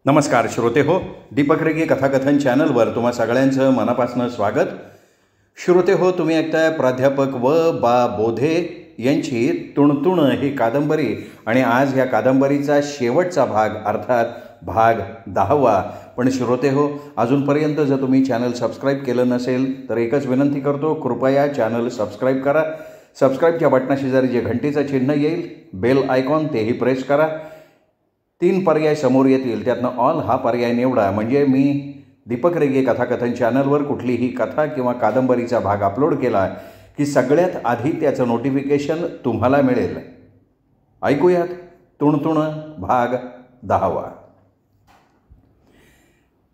नमस्कार श्रोते हो, दीपक रेगे कथाकथन चॅनलवर तुम्हा सगळ्यांचं मनापासून स्वागत. श्रोते हो, तुम्ही ऐकताय प्राध्यापक बा बोधे यांची तुणतुण ही कादंबरी आणि आज या कादंबरीचा शेवटचा भाग अर्थात भाग 10वा. पण श्रोते हो, अजूनपर्यंत जर तुम्ही चॅनल सबस्क्राईब केलं नसेल तर एकच विनंती करतो, कृपया चॅनल सबस्क्राईब करा. सबस्क्राईबच्या बटनाशेजारी जे घंटीचं चिन्ह येईल, बेल आयकॉन, तेही प्रेस करा. 3 पर्याय समोर येतील, त्यातनं ऑल हा पर्याय निवडा. म्हणजे मी दीपक रेगे कथाकथन चॅनलवर कुठलीही कथा किंवा कादंबरीचा भाग अपलोड केला की सगळ्यात आधी त्याचं नोटिफिकेशन तुम्हाला मिळेल. ऐकूयात तुणतुण भाग 10वा.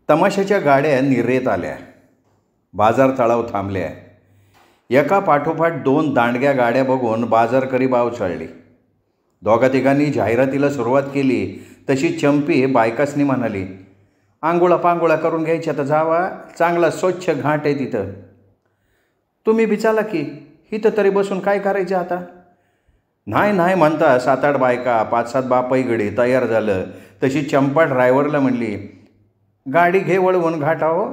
तमाशाच्या गाड्या निर्रेत आल्या. बाजार तळाव थांबल्या. एका पाठोपाठ 2 दांडग्या गाड्या बघून बाजारकरी बावचळली. दोघा तिघांनी जाहिरातीला सुरुवात केली तशी चंपी बायकासनी म्हणाली, आंघोळा पांघोळा करून घ्यायच्या तर जावा, चांगला स्वच्छ घाट आहे तिथं. तुम्ही बी चला की, इथं तरी बसून काय करायचं आता. नाही नाही म्हणता 7-8 बायका, 5-7 बापाई गडी तयार झालं. तशी चंपा ड्रायव्हरला म्हणली, गाडी घे वळवून घाटाव,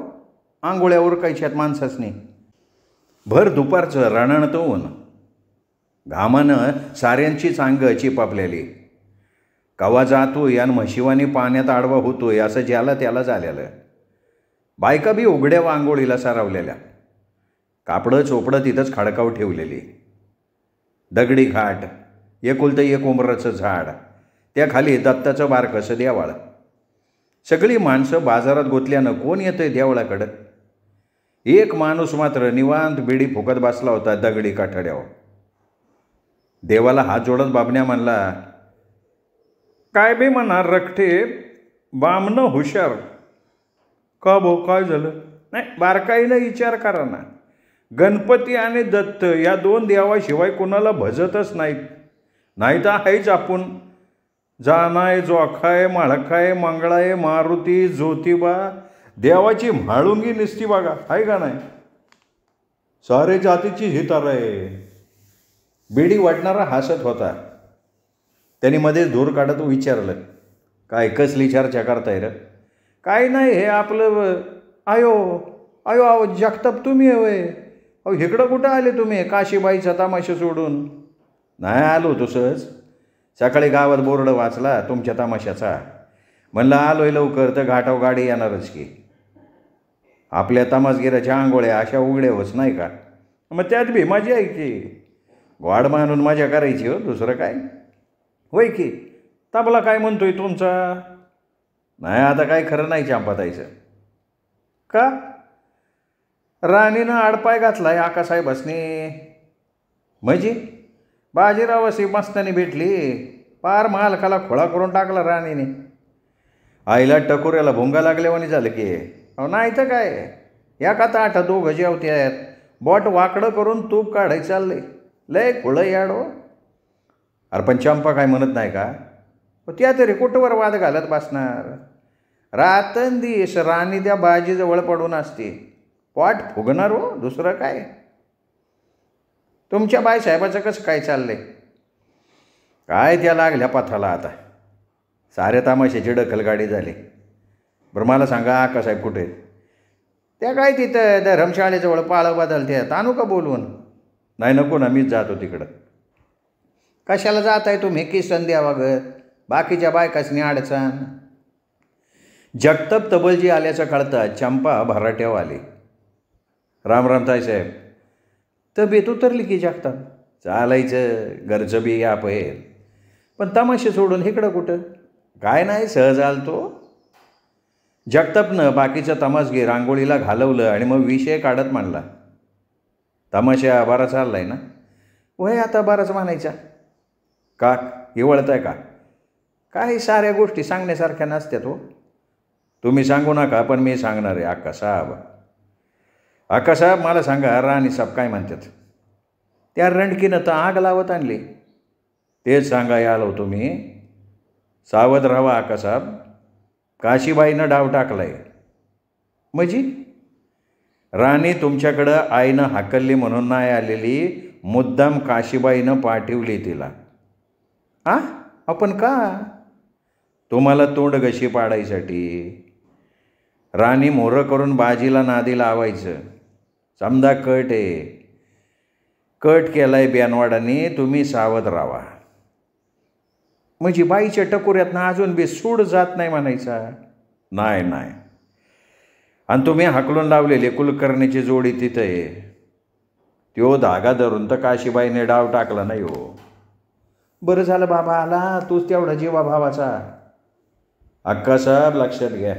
आंघोळ्यावर कायच्यात माणसासनी. भर दुपारचं रणणतं ऊन. घामानं साऱ्यांचीच अंग चिपापलेली. कवा जातोय आणि म्हशिवानी पाण्यात आडवा होतोय असं ज्याला त्याला झालेलं. बायका बी उघड्या आंघोळीला सारावलेल्या. कापडं चोपडं तिथंच खडकाव ठेवलेली. दगडी घाट, एकुलतं एक उंबराचं झाड, त्याखाली दत्ताचं बारकसं देवाळ. सगळी माणसं बाजारात गोतल्यानं कोण येतंय देवळाकडं. एक माणूस मात्र निवांत बिडी फुकत बसला होता दगडी काठड्यावर. देवाला हात जोडत बाबण्या म्हणला, काय बे म्हणा रखटे, बामनं हुशार. का भाऊ काय झालं. नाही, बारकाईला विचार करा ना. गणपती आणि दत्त या 2 देवाशिवाय कोणाला भजतच नाहीत. नाही तर आहेच आपण. जानाय, जोखाय, माळखाय, मंगळाय, मारुती, ज्योतिबा, देवाची म्हाळुंगी निसती बघा, आहे का नाही. सारे जातीची हितार आहे. बिडी वाटणारा हसत होता. त्यांनी मध्ये धूर काढत विचारलं, काय कसली चर्चा करताय रे. काय नाही, हे आपलं आयो आयो आहो जगताप तुम्ही होय. अहो इकडं कुठं आले तुम्ही काशीबाईचा तमाशा सोडून. नाही आलो तसंच, सकाळी गावात बोर्ड वाचला तुमच्या तमाशाचा, म्हणलं आलोय लवकर तर घाटाव गाडी येणारच की. आपल्या तमासगिराच्या आंघोळ्या अशा उघड्या होच नाही का. मग त्यात बी मजा आहे की. वाढ मानून मजा करायची हो, दुसरं काय. होय की. तबला काय म्हणतोय तुमचा. नाही आता काय खरं नाही चांपातायचं. का. राणीनं आडपाय घातलाय आकासाहेबासनी. म्हणजे बाजीरावासी मस्तानी भेटली, पार मालकाला खोळा करून टाकला राणीने. आईला टकोऱ्याला भोंगा लागल्यावानी झालं की. अहो नाही तर काय, एका ताटात 2 जेवत्यात, बोट वाकडं करून तूप काढायचं चाललंय. लय खुळं याडो. अरे पण चंपा काय म्हणत नाही का. त्या तरी कुठवर वाद घालत बसणार. रातंदिवस राणी त्या बाजीजवळ पडून असते. पोट फुगणार हो, दुसरं काय. तुमच्या बाईसाहेबाचं कसं काय चाललंय. काय त्या लागल्या पथाला आता. साऱ्या तमाशाची ढकलगाडी झाली. बरं मला सांगा आकासाहेब कुठे. त्या काय तिथं धर्मशाळेजवळ पाळं बदलत्यात, आणू का बोलवून. नाही नको ना, मीच जातो तिकडं. कशाला जात आहे तुम्ही किसन द्यावागत, बाकीच्या बायकासनी अडचण. जगताप तबलजी आल्याचं कळता चंपा भराट्यावर आली. राम राम ताईसाहेब. तब्येत उतरली की जगताप. चालायचं, घरचं बी या पहेल. पण तमाशे सोडून इकडं कुठं. काय नाही, सहज आलतो. जगतापनं बाकीचं तमासगीर रांगोळीला घालवलं आणि मग विषय काढत म्हणला, तमाशा बरा चाललाय ना. वय आता बराच म्हणायचा. का हिवळत आहे का. काही साऱ्या गोष्टी सांगण्यासारख्या नसत्यात हो. तुम्ही सांगू नका, पण मी सांगणार आहे. अक्कासाहेब अक्कासाहेब मला सांगा, राणीसाहेब काय म्हणतात. त्या रणकीनं तर आग लावत आणली. तेच सांगाय आलो तुम्ही. सावध राहावा अक्कासाहेब, काशीबाईनं डाव टाकलाय. म्हणजे राणी तुमच्याकडं आईनं हाकलली म्हणून नाही आलेली, मुद्दाम काशीबाईनं पाठवली तिला. आपण का. तुम्हाला तोंड घशी पाडायसाठी राणी मोहरं करून बाजीला नादी लावायचं. समजा कट आहे, कट केलाय बेनवाडाने, तुम्ही सावध राहा. म्हणजे बाईच्या टकोऱ्यातनं अजून बी सूड जात नाही म्हणायचा. नाही नाही, आणि तुम्ही हाकलून लावलेली कुलकर्णीची जोडी तिथं आहे. त्यो धागा धरून तर काशीबाईने डाव टाकला नाही हो. बरं झालं बाबा आला, तूच तेवढा जीवा भावाचा. अक्कासाहेब लक्षात घ्या,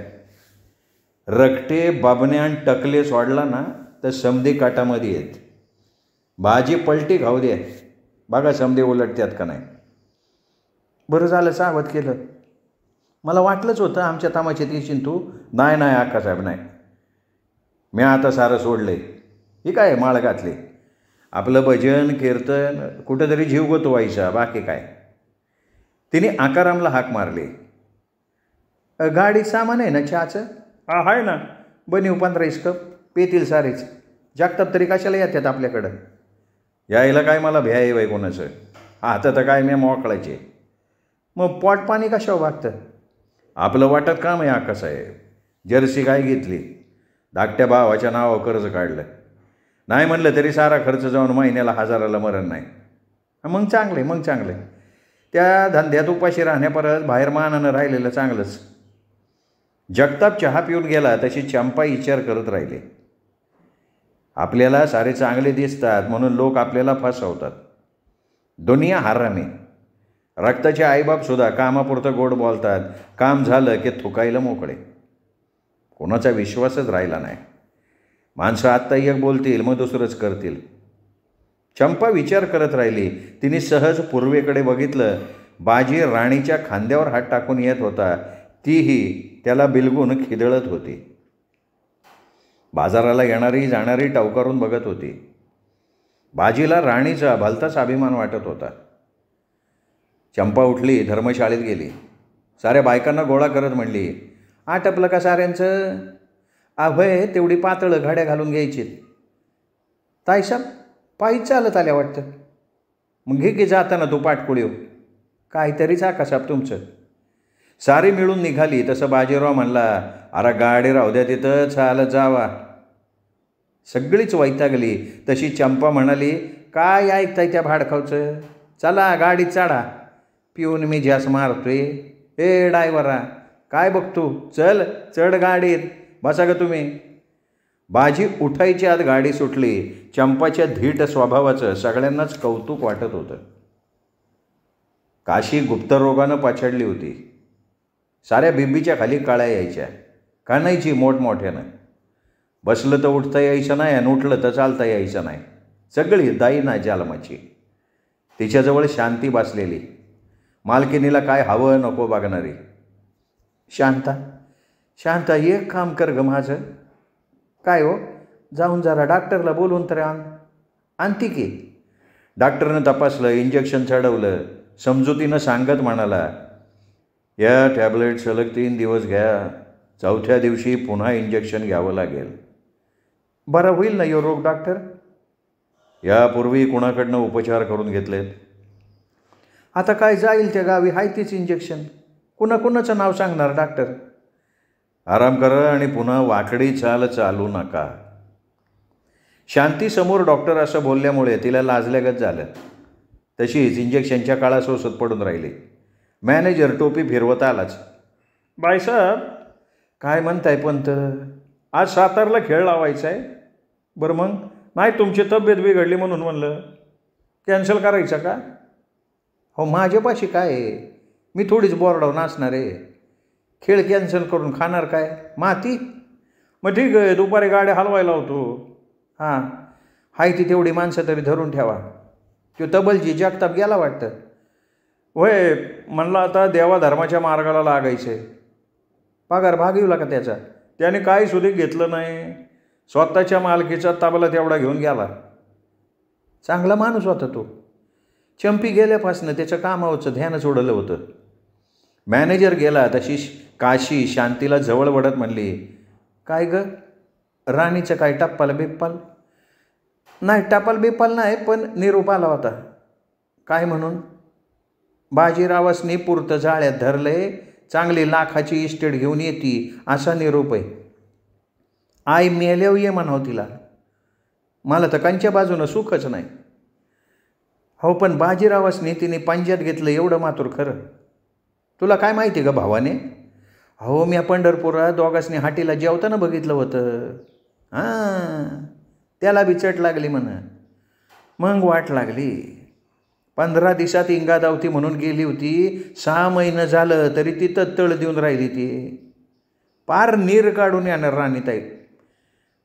रकटे बाबण्या आणि टकले सोडला ना तर समधी काटामध्ये येत. भाजी पलटी खाऊ दे, बघा समधी उलटत्यात का नाही. बरं झालं सावध केलं. मला वाटलंच होतं आमच्या तामाच्यात येशील तू. नाही नाही अक्कासाहेब नाही, मी आता सारं सोडले. ही काय माळ घातली, आपलं भजन कीर्तन कुठंतरी जीव गुतवायचा, बाकी काय. तिने आकारामला हाक मारली. गाडी सामान आहे ना चहाचं? हा आहे ना, बनीव 15 कप पेतील सारेच. जगताप तरी कशाला येतात आपल्याकडं? यायला काय मला भ्या आहे बाई कोणाचं. आता तर काय मी मोकळायचे. मग पोट पाणी कशावर वागतं? आपलं वाटत काम आहे अक्कासाहेब. जर्सी गाय घेतली, धाकट्या भावाच्या नावावर कर्ज काढलं. नाही म्हणलं तरी सारा खर्च जाऊन महिन्याला 1000ला मरण नाही. मग चांगले, मग चांगले. त्या धंद्यात उपाशी राहण्या परत बाहेर मानानं राहिलेलं चांगलंच. जगताप चहा पिऊन गेला तशी चंपा विचार करत राहिले. आपल्याला सारे चांगले दिसतात म्हणून लोक आपल्याला फसवतात. दुनिया हरामी. रक्ताचे आईबापसुद्धा कामापुरतं गोड बोलतात, काम झालं की थुकायला मोकळे. कोणाचा विश्वासच राहिला नाही. माणसं आत्ता एक बोलतील मग दुसरंच करतील. चंपा विचार करत राहिली. तिने सहज पूर्वेकडे बघितलं. बाजी राणीच्या खांद्यावर हात टाकून येत होता. तीही त्याला बिलगून खिदळत होती. बाजाराला येणारी जाणारी टवकारून बघत होती. बाजीला राणीचा भलताच अभिमान वाटत होता. चंपा उठली, धर्मशाळेत गेली. साऱ्या बायकांना गोळा करत म्हणली, आटपलं का साऱ्यांचं? अभय तेवढी पातळं घड्या घालून घ्यायची. ताईसाब पायी चालत आल्या वाटतं. मग घे की जाताना तू पाटकुळीव. काहीतरीच आकासाब तुमचं. सारी मिळून निघाली. तसं बाजीराव म्हणला, अरे गाडी राहू द्या तिथं, चालत जावा. सगळीच वैतागली. तशी चंपा म्हणाली, काय ऐकताय त्या भाडखावचं? चला गाडीत चढा. पिऊन मी जास मारतोय. ए डायव्हरा काय बघतो, चल चढ गाडीत, बसा ग तुम्ही. बाजी उठायच्या आत गाडी सुटली. चंपाच्या धीट स्वभावाचं सगळ्यांनाच कौतुक वाटत होतं. काशी गुप्तरोगानं पछाडली होती. साऱ्या बिंबीच्या खाली काळ्या यायच्या, कानायची मोठमोठ्यानं. बसलं तर उठता यायचं नाही आणि उठलं तर चालता यायचं नाही. सगळी दाई ना जालमाची. तिच्याजवळ शांती बसलेली, मालकिनीला काय हवं नको बघणारी. शांता, शांता एक काम कर ग माझं. काय हो, जाऊन जरा डॉक्टरला बोलवून तर आणती की. डॉक्टरनं तपासलं, इंजेक्शन चढवलं. समजुतीनं सांगत म्हणाला, या टॅबलेट सलग 3 दिवस घ्या. 4थ्या दिवशी पुन्हा इंजेक्शन घ्यावं लागेल. बरं होईल ना यो रोग डॉक्टर? यापूर्वी कुणाकडनं उपचार करून घेतलेत? आता काय जाईल त्या गावी, हाय तीच इंजेक्शन. कुणाचं नाव सांगणार डॉक्टर? आराम करा आणि पुन्हा वाकडी चाल चालू नका. शांतीसमोर डॉक्टर असं बोलल्यामुळे तिला लाजल्यागत झालं. तशीच इंजेक्शनच्या काळा सोसत पडून राहिली. मॅनेजर टोपी फिरवत आलाच. बाईसाहेब काय म्हणताय पंत? आज सातारला खेळ लावायचा आहे. बरं मग? नाही, तुमची तब्येत बिघडली म्हणून म्हणलं. कॅन्सल करायचं का? हो माझ्यापाशी काय आहे, मी थोडीच बोर्डावर नाचणार आहे. खेळ कॅन्सल करून खाणार काय, माती? मग ठीक आहे, दुपारी गाड्या हलवायला होतो. हां हाय ती तेवढी माणसं तरी धरून ठेवा. तो तबलजी जगताप गेला वाटतं. होय म्हणलं आता देवाधर्माच्या मार्गाला लागायचं आहे. पगार भागविला का त्याचा? त्याने काही सुधी घेतलं नाही. स्वतःच्या मालकीचा तबला तेवढा घेऊन गेला. चांगला माणूस होता तो. चंपी गेल्यापासनं त्याचं कामावरचं ध्यानच उडलं होतं. मॅनेजर गेला तशी काशी शांतीला जवळ वडत म्हणली, काय ग राणीचं काय टप्पाल बिप्पाल? नाही टपाल बिप्पाल नाही, पण निरोप आला होता. काय म्हणून? बाजीरावासनी पुरतं जाळ्यात धरले, चांगली लाखाची इस्टेट घेऊन येते असा निरोप आहे. आई मेल्यावर ये म्हणावं तिला. मला तर कंच्या बाजूनं सुखच नाही. हो पण बाजीरावासनी तिने पंजात घेतलं एवढं मात्र खरं. तुला काय माहिती का भावाने? हो मी पंढरपुरात दोघांनी हाटीला जेवताना बघितलं होतं. हां त्याला बी चट लागली म्हणा. मग वाट लागली. 15 दिवसात इंगादावती म्हणून गेली होती. 6 महिनं झालं तरी तिथं तळ देऊन राहिली ती. पार नीर काढून येणार राणीताई.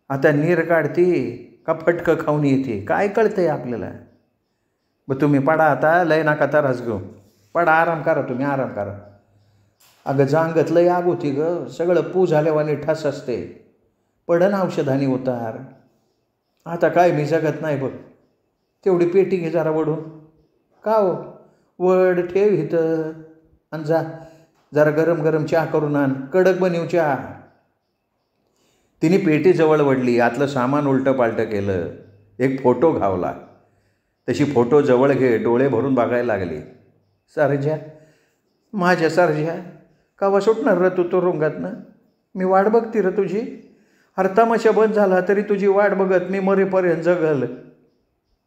आता नीर काढती का फटकं खाऊन येते काय कळतंय आपल्याला. मग तुम्ही पडा आता, लय नका त्रास घेऊ. पडा, आराम करा, तुम्ही आराम करा. अगं जांगत लय आग होती ग. सगळं पू झाल्यावानी ठस असते. पडन औषधानी उतार. आता काय मी जगत नाही बघ. तेवढी पेटी घे जरा वडून. का हो वड ठेव इथं आणि जा. जरा गरम गरम चहा करून आण. कडक बनव चहा. तिने पेटी जवळ वडली. आतलं सामान उलटं पालटं केलं. एक फोटो घावला. तशी फोटो जवळ घे डोळे भरून बघायला लागली. सरजा, माझ्या सरजा, कावा सुटणार र तू तुरुंगातनं? मी वाट बघती र तुझी. अरे तमाशा बंद झाला तरी तुझी वाट बघत मी मरेपर्यंत जगल.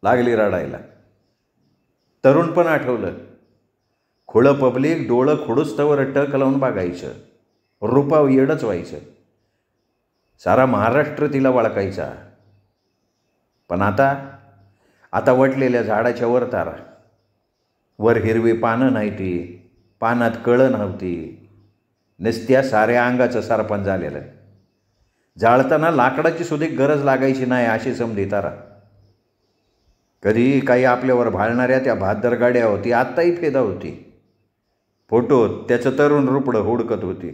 लागली रडायला. तरुण पण आठवलं. खुळं पब्लिक डोळं खुडूस्तवर टक लावून बघायचं. रूपाव येडच व्हायचं. सारा महाराष्ट्र तिला वळखायचा. पण आता वटलेल्या झाडाच्या वर तारा. वर हिरवी पानं नाही ती. पानात कळं नव्हती. नुसत्या साऱ्या अंगाचं सरपण झालेलं. जाळताना लाकडाची सुद्धा गरज लागायची नाही अशी समधी तारा. कधी काही आपल्यावर भाळणाऱ्या त्या बहादर गाड्या होती आत्ताही फेदा होती. फोटोत त्याचं तरुण रुपडं हुडकत होती.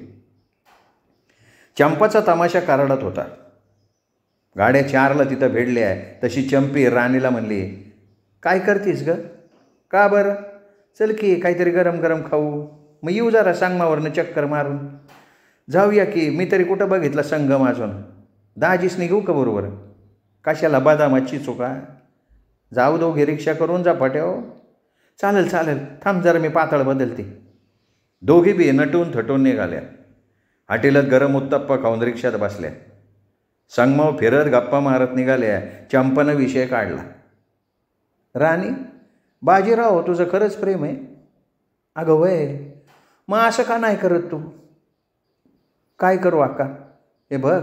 चंपाचा तमाशा कारडत होता. गाड्या 4ला तिथं भेटल्या. तशी चंपी राणीला म्हणली, काय करतीस ग? का बरं? चल की काहीतरी गरम गरम खाऊ. मग येऊ जरा सांगमावरनं चक्कर मारून. जाऊया की. मी तरी कुठं बघितलं संगम अजून. दाजीसनी घेऊ का बरोबर? कशाला बदामाची चुका. जाऊ दोघे रिक्षा करून जा पट्याव. चालेल चालेल थांब जरा मी पातळ बदलते. दोघी बी नटून थटून निघाल्या. हॉटेलात गरम उत्तप्पा खाऊन रिक्षात बसल्या. संगमाव फिरत गप्पा मारत निघाल्या. चंपानं विषय काढला. राणी, बाजीराव तुझं खरंच प्रेम आहे? अगं वय, मग असं का नाही करत तू? काय करू अक्का? हे बघ,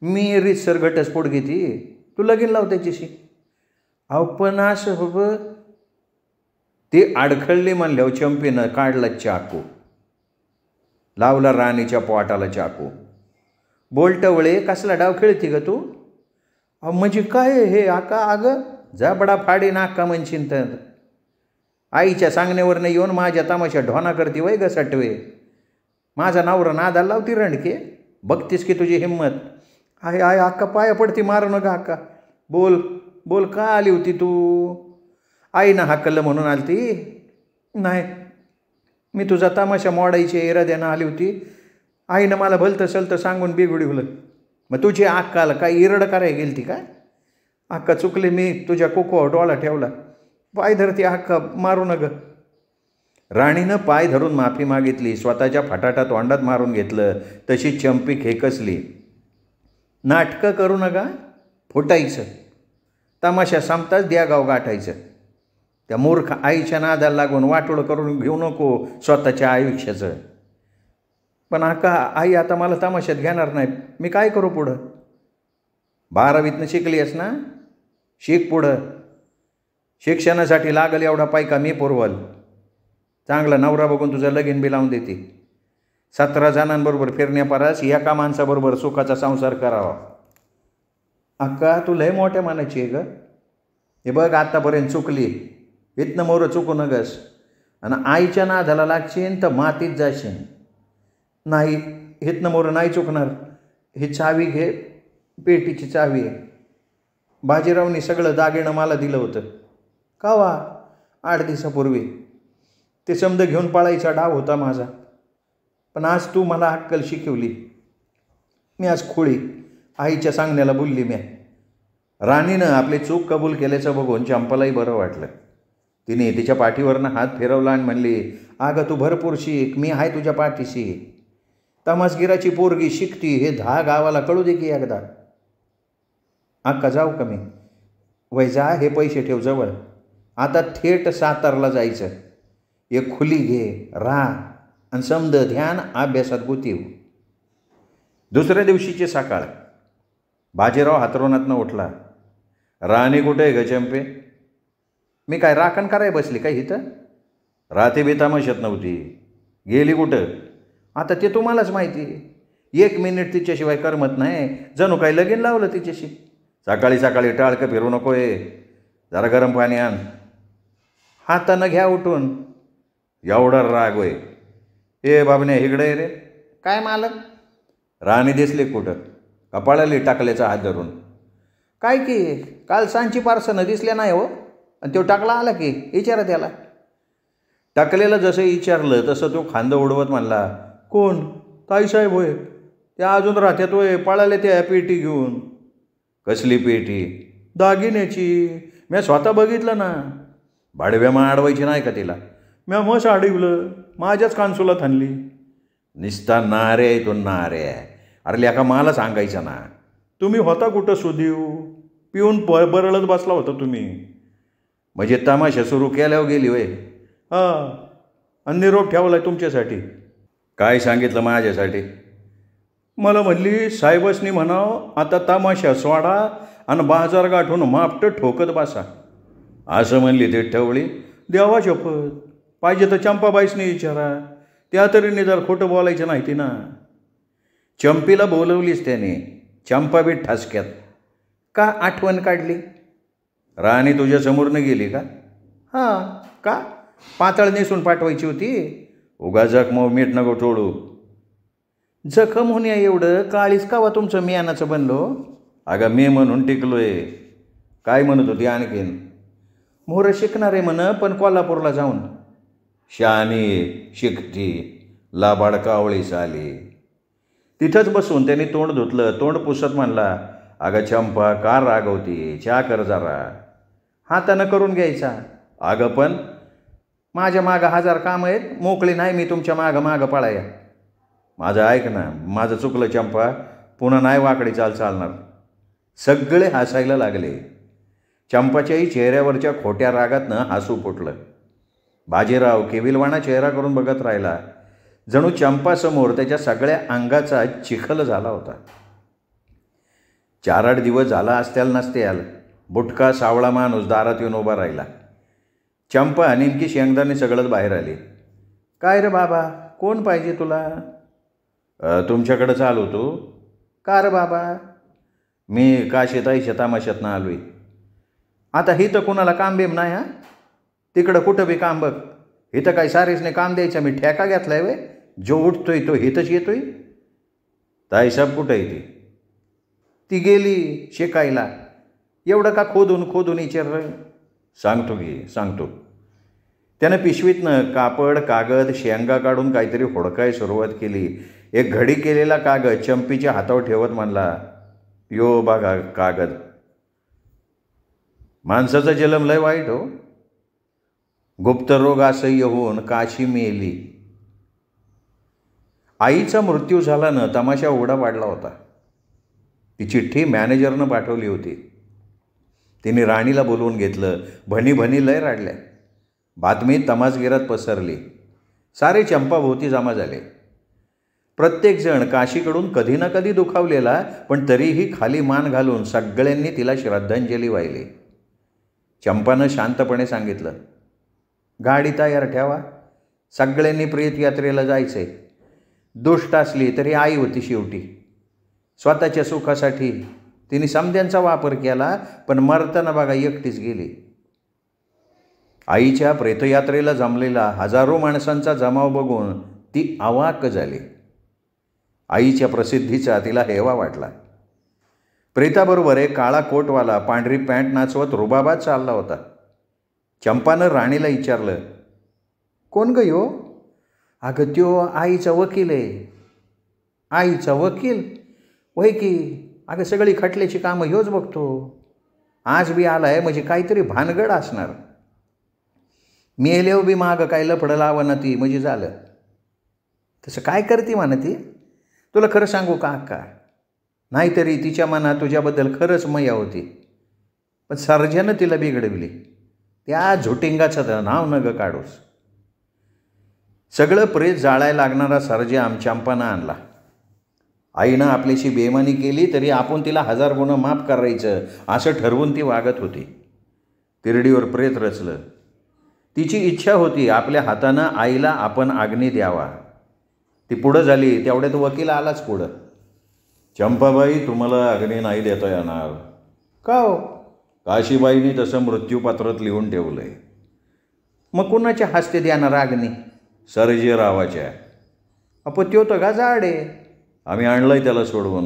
मी रीतसर घटस्फोट घेते. तू लगीन लाव त्याच्याशी. अहो पण असं हो. ती अडखळली म्हणल्यावर चंपीनं काढला चाकू. लावला राणीच्या पोटाला चाकू. बोलटवळे कसला डाव खेळती ग तू? अहो म्हणजे काय हे आका? अगं जाबडा फाडी नाका म्हणशीन तर. आईच्या सांगण्यावरनं येऊन माझ्या तमाशा ढोना करती वय ग सटवे. माझा नवरा नादाला लावती रणके. बघतीस की तुझी हिंमत. आहे आहे अक्का पाया पडती. मारू नका अक्का. बोल बोल का आली होती तू? आईनं हाकललं म्हणून आलती? नाही, मी तुझा तमाशा मोडायची इराद्यानं आली होती. आईनं मला भलतं सलतं सांगून बिघडवलं. मग तुझी अक्काला काय इरड करायला गेली ती काय? अक्का चुकले, मी तुझ्या कोकोवर डोळा ठेवला. पाय धरती अक्का, मारू नका. राणीनं पाय धरून माफी मागितली. स्वतःच्या फटाटा तोंडात मारून घेतलं. तशी चंपी खेकसली. नाटकं करू नका. फुटायचं. तमाशा संपताच द्या गाव गाठायचं. त्या मूर्ख आईच्या नादाला लागून वाटोळं करून घेऊ नको स्वतःच्या आयुष्याचं. पण आका, आई आता मला तमाशात घेणार नाही. मी काय करू पुढं? 12वीतनं शिकली आहेस ना? शिक पुढं. शिक्षणासाठी लागल एवढा पैका मी पुरवल. चांगला नवरा बघून तुझं लगीन बी लावून देते. 17 जणांबरोबर फिरण्यापारास एका माणसाबरोबर सुखाचा संसार करावा. अक्का तू लय मोठ्या मानाची आहे ग. हे बघ आत्तापर्यंत चुकली. इथनं मोरं चुकू नगस. आणि आईच्या नादाला लागशील तर मातीत जाशील. नाही, इथनं मोरं नाही चुकणार. ही चावी घे. पेटीची चावी आहे. बाजीरावनी सगळं दागिनं मला दिलं होतं. का वा? 8 दिवसापूर्वी. ते समज घेऊन पळायचा डाव होता माझा. पण आज तू मला अक्कल शिकवली. मी आज खोळी. आईच्या सांगण्याला बोलली मी. राणीनं आपली चूक कबूल केल्याचं बघून चंपालाही बरं वाटलं. तिने तिच्या पाठीवरनं हात फिरवला आणि म्हणली, अगं तू भरपूर शिक, मी आहे तुझ्या पाठीशी. तमासगिराची पोरगी शिकती हे 10 गावाला कळू दे की एकदा. अक्का जाऊ का मी? वय जा, हे पैसे ठेव जवळ. आता थेट सातारला जायचं. एक खुली घे, राहा आणि समद ध्यान अभ्यासात गुतीव. दुसऱ्या दिवशीची सकाळ. बाजीराव हातरुणातनं उठला. राणी कुठे आहे ग चंपे? मी काय राखण कराय बसली काय इथं? रात्री बेतामशत नव्हती, गेली कुठं? आता ते तुम्हालाच माहिती. 1 मिनिट तिच्याशिवाय करमत नाही, जणू काही लगीन लावलं तिच्याशी. सकाळी सकाळी टाळकं फिरू नको आहे, जरा गरम पाणी आण. हातानं घ्या उठून. एवढा राग होय? ए बाबने इकडे रे. काय मालक? राणी दिसली कुठं? कपाळाली टाकल्याचा हात धरून. काय की काल सांची पारसनं दिसल्या नाही हो. आणि तो टाकला आला की विचारा त्याला. टाकलेलं जसं विचारलं तसं तो खांदं उडवत म्हणला, कोण? ताईसाहेब होय? त्या अजून राहत्यात होय? पळाले त्या पेटी घेऊन. कसली पेटी? दागिन्याची. मी स्वतः बघितलं ना. भाडव्या मग अडवायची नाही का तिला? म्या मस अडवलं, माझ्याच कानसुलात आणली. निस्ता नारे आहे तो नारे. अरे लेका मला सांगायचं ना. तुम्ही होता कुठं सुदेव? पिऊन बरळत बसला होता तुम्ही. म्हणजे तमाशा सुरू केल्यावर गेली वय? हां, आणि निरोप ठेवलाय तुमच्यासाठी. काय सांगितलं माझ्यासाठी? मला म्हणली साहेबसनी म्हणावं आता तमाशा सोडा आणि बाजार गाठून मापटं ठोकत बसा. असं म्हणली ते ठेवली. देवा शपथ, पाहिजे तर चंपाबाईसनी विचारा, त्या तरी निदार खोटं बोलायचं नाही ती ना. चंपीला बोलवलीच त्याने. चंपा बी ठसक्यात. का आठवण काढली? राणी तुझ्या समोरनं गेली का? हां, का? पातळ नेसून पाठवायची होती. उगा जखम मीठ नको टोळू. जखम होण्या एवढं काळीच कावा तुमचं मियानाचं बनलो? अगं मी म्हणून टिकलोय. काय म्हणत होती आणखीन? मोहरं शिकणार आहे म्हण, पण कोल्हापूरला जाऊन. शानी शिकती, लाबाड कावळी साली. तिथंच बसून त्यांनी तोंड धुतलं. तोंड पुसत म्हणला, अगं चंपा का रागवती? चहा कर जरा. हातानं करून घ्यायचा. अगं पण माझ्या मागं 1000 कामं आहेत, मोकळी नाही मी तुमच्या मागं पळाया. माझं ऐक ना, माझं चुकलं चंपा, पुन्हा नाही वाकडी चालणार. सगळे हसायला लागले. चंपाच्याही चेहऱ्यावरच्या खोट्या रागातनं हसू फुटलं. बाजीराव केविलवाणा चेहरा करून बघत राहिला, जणू चंपासमोर त्याच्या सगळ्या अंगाचा चिखल झाला होता. 4-8 दिवस झाला असत्याल नसत्याल, बुटका सावळा माणूस दारात येऊन उभा राहिला. चंपा नेमकी शेंगदाणे सगळंच बाहेर आली. काय रे बाबा, कोण पाहिजे तुला? तुमच्याकडं चालू तू. का रे बाबा? मी काशीताई तमाशातनं आलो आहे. आता हिथं कुणाला काम बेम नाही. हां, तिकडं कुठं बी काम बघ. इथं काही सारेसने काम द्यायचं मी ठेका घेतलाय वे? जो उठतोय तो हिथंच येतोय. ताईसाहेब कुठं आहे ती? ती गेली शिकायला. एवढं का खोदून विचारलं? सांगतो. त्यानं पिशवीतनं कापड कागद शेंगा काढून काहीतरी होडकाय सुरुवात केली. एक घडी केलेला कागद चंपीच्या हातावर ठेवत म्हणला, यो बघा कागद. माणसाचा जन्म लय वाईट हो. गुप्तरोग असह्य होऊन काशी मेली. आईचा मृत्यू झाल्यानं तमाशा उघडा पाडला होता. ती चिठ्ठी मॅनेजरनं पाठवली होती. तिने राणीला बोलवून घेतलं. भणी लय राडल्या. बातमी तमासगिरात पसरली. सारे चंपाभोवती जमा झाले. प्रत्येकजण काशीकडून कधी ना कधी दुखावलेला, पण तरीही खाली मान घालून सगळ्यांनी तिला श्रद्धांजली वाहिली. चंपानं शांतपणे सांगितलं, गाडी तयार ठेवा, सगळ्यांनी प्रेत यात्रेला जायचंय. दुष्ट असली तरी आई होती शेवटी. स्वतःच्या सुखासाठी तिने समध्यांचा वापर केला, पण मरताना बघा एकटीच गेली. आईच्या प्रेतयात्रेला जमलेला हजारो माणसांचा जमाव बघून ती अवाक झाली. आईच्या प्रसिद्धीचा तिला हेवा वाटला. प्रेताबरोबर एक काळा कोटवाला पांढरी पॅन्ट नाचवत रुबाबात चालला होता. चंपानं राणीला विचारलं, कोण ग यो? अगं त्यो आईचा वकील आहे. आईचा वकील? वय की. अगं सगळी खटल्याची कामं ह्योच बघतो. आज बी आलाय म्हणजे काहीतरी भानगड असणार. मी येलेव बी माग काय लफडं लावं ना ती म्हणजे झालं. तसं काय करते म्हणा ती. तुला खरं सांगू का अक्का, नाहीतरी तिच्या मनात तुझ्याबद्दल खरंच मया होती, पण सर्जानं तिला बिघडविली. त्या झुटिंगाचं नाव न ग काढूस. सगळं प्रेत जाळायला लागणारा सर्जा चंपानं आणला. आईनं आपल्याशी बेमानी केली तरी आपण तिला 1000 गुणं माफ करायचं असं ठरवून ती वागत होती. तिरडीवर प्रेत रचलं. तिची इच्छा होती आपल्या हातानं आईला आपण अग्नी द्यावा. ती पुढं झाली तेवढ्यात वकील आलाच पुढं. चंपाबाई, तुम्हाला अग्नी नाही देता येणार. का हो? काशीबाईंनी तसं मृत्यूपत्रात लिहून ठेवलं आहे. मग कुणाच्या हस्ते देणार अग्नी? सर्जेरावाच्या. त्यो तर का जाड आहे. आम्ही आणलं आहे त्याला सोडवून.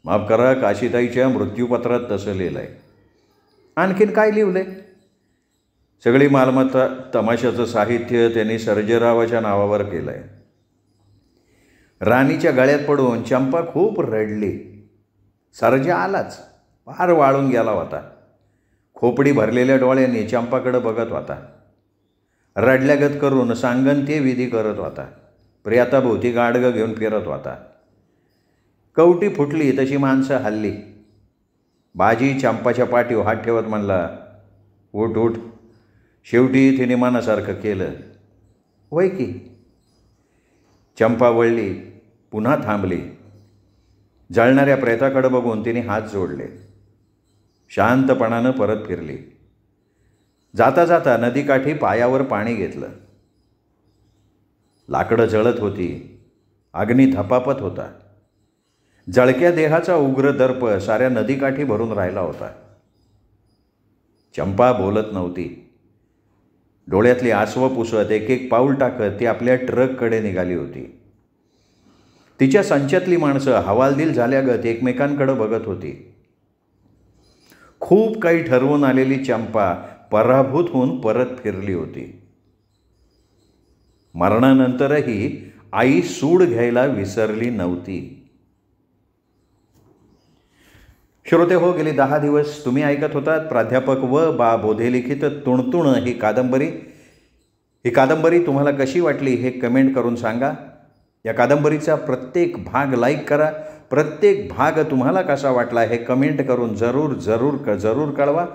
माफ करा, काशीताईच्या मृत्यूपत्रात तसं लिहिलं आहे. आणखीन काय लिहिलं आहे? सगळी मालमत्ता, तमाशाचं साहित्य त्यांनी सर्जेरावाच्या नावावर केलं आहे. राणीच्या गळ्यात पडून चंपा खूप रडली. सर्जा आलाच, फार वाळून गेला होता. खोपडी भरलेल्या डोळ्यांनी चंपाकडे बघत होता. रडल्यागत करून सांगन ते विधी करत होता. प्रियाताभोवती गाडगं घेऊन फिरत होता. कवटी फुटली तशी माणसं हल्ली. बाजी चंपाच्या पाठीवर हात ठेवत म्हणला, उठ उठ. शेवटी तिने मनासारखं केलं. वय की. चंपा वळली, पुन्हा थांबली. जळणाऱ्या प्रेताकडे बघून तिने हात जोडले. शांतपणानं परत फिरली. जाता जाता नदीकाठी पायावर पाणी घेतलं. लाकडं जळत होती. अग्नी धपापत होता. जळक्या देहाचा उग्र दर्प साऱ्या नदीकाठी भरून राहिला होता. चंपा बोलत नव्हती. डोळ्यातली आसवं पुसत एक एक पाऊल टाकत ती आपल्या ट्रककडे निघाली होती. तिच्या संचातली माणसं हवालदिल झाल्यागत एकमेकांकडे बघत होती. खूप काही ठरवून आलेली चंपा पराभूत होऊन परत फिरली होती. मरणानंतरही आई सूड घ्यायला विसरली नव्हती. श्रोते हो, गेली 10 दिवस तुम्ही ऐकत होतात प्राध्यापक व बा बोधे लिखित तुणतुण ही कादंबरी तुम्हाला कशी वाटली हे कमेंट करून सांगा. या कादंबरीचा प्रत्येक भाग लाईक करा. प्रत्येक भाग तुम्हाला कसा वाटला हे कमेंट करून जरूर कळवा.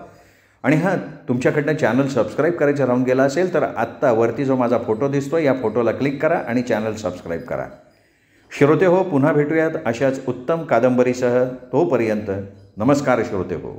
आणि हां, तुमच्याकडनं चॅनल सबस्क्राईब करायचं राहून गेला असेल तर आत्ता वरती जो माझा फोटो दिसतो या फोटोला क्लिक करा आणि चॅनल सबस्क्राईब करा. श्रोते हो, पुन्हा भेटूयात अशाच उत्तम कादंबरीसह. तोपर्यंत नमस्कार श्रोते हो.